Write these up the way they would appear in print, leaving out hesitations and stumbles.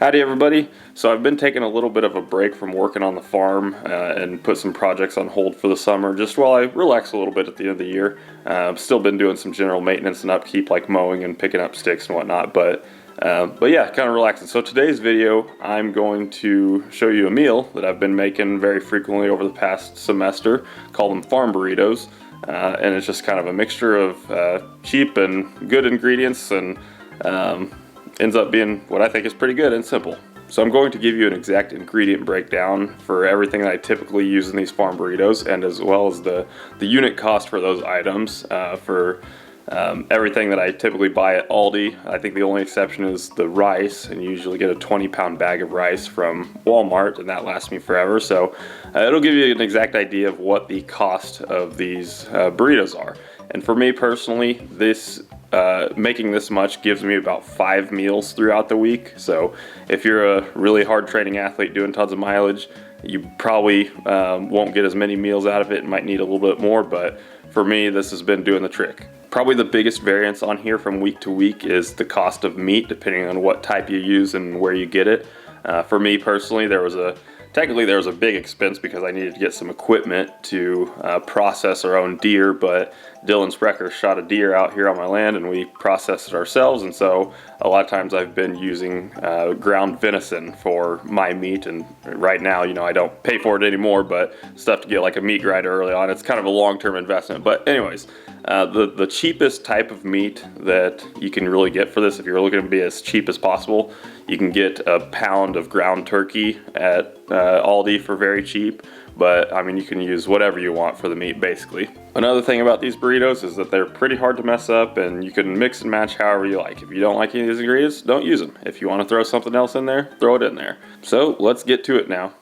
Howdy everybody. So I've been taking a little bit of a break from working on the farm and put some projects on hold for the summer just while I relax a little bit at the end of the year. I've still been doing some general maintenance and upkeep like mowing and picking up sticks and whatnot, but yeah, kind of relaxing. So today's video, I'm going to show you a meal that I've been making very frequently over the past semester, called them farm burritos, and it's just kind of a mixture of cheap and good ingredients, and ends up being what I think is pretty good and simple. So I'm going to give you an exact ingredient breakdown for everything that I typically use in these farm burritos, and as well as the unit cost for those items for everything that I typically buy at Aldi. I think the only exception is the rice, and you usually get a 20-pound bag of rice from Walmart, and that lasts me forever. So it'll give you an exact idea of what the cost of these burritos are. And for me personally, making this much gives me about 5 meals throughout the week. So if you're a really hard training athlete doing tons of mileage, you probably won't get as many meals out of it and might need a little bit more, but for me, this has been doing the trick. Probably the biggest variance on here from week to week is the cost of meat, depending on what type you use and where you get it. For me personally, there was a big expense because I needed to get some equipment to process our own deer, but Dylan Sprecher shot a deer out here on my land and we processed it ourselves, and so a lot of times I've been using ground venison for my meat, and right now, you know, I don't pay for it anymore, but stuff to get like a meat grinder early on, it's kind of a long-term investment. But anyways, the cheapest type of meat that you can really get for this, if you're looking to be as cheap as possible, you can get a pound of ground turkey at Aldi for very cheap, but I mean, you can use whatever you want for the meat basically. Another thing about these burritos is that they're pretty hard to mess up, and you can mix and match however you like. If you don't like any of these ingredients, don't use them. If you want to throw something else in there, throw it in there. So let's get to it now.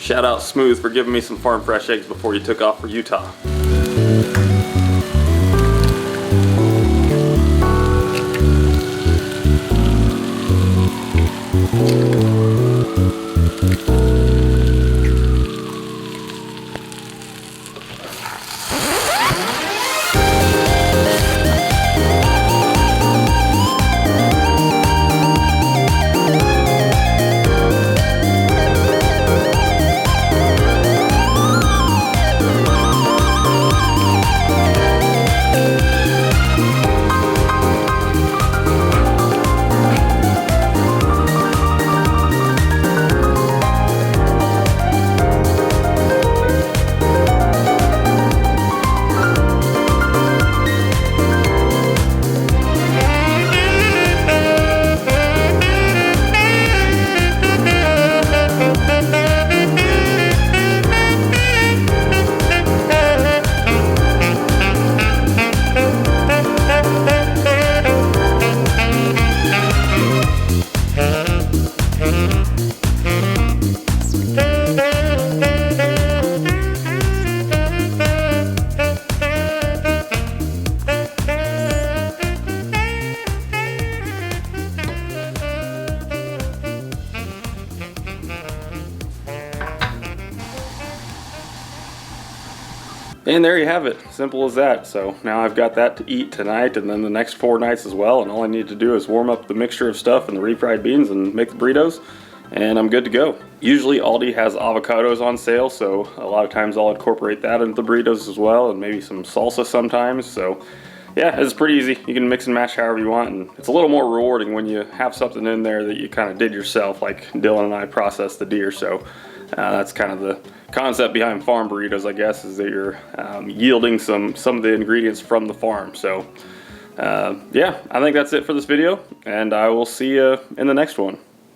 Shout out Smooth for giving me some farm fresh eggs before you took off for Utah. And there you have it, simple as that. So now I've got that to eat tonight and then the next 4 nights as well, and all I need to do is warm up the mixture of stuff and the refried beans and make the burritos, and I'm good to go. Usually Aldi has avocados on sale, so a lot of times I'll incorporate that into the burritos as well, and maybe some salsa sometimes. So yeah, it's pretty easy. You can mix and match however you want, and it's a little more rewarding when you have something in there that you kind of did yourself, like Dylan and I processed the deer. So that's kind of the concept behind farm burritos, I guess, is that you're yielding some of the ingredients from the farm. So yeah, I think that's it for this video, and I will see you in the next one.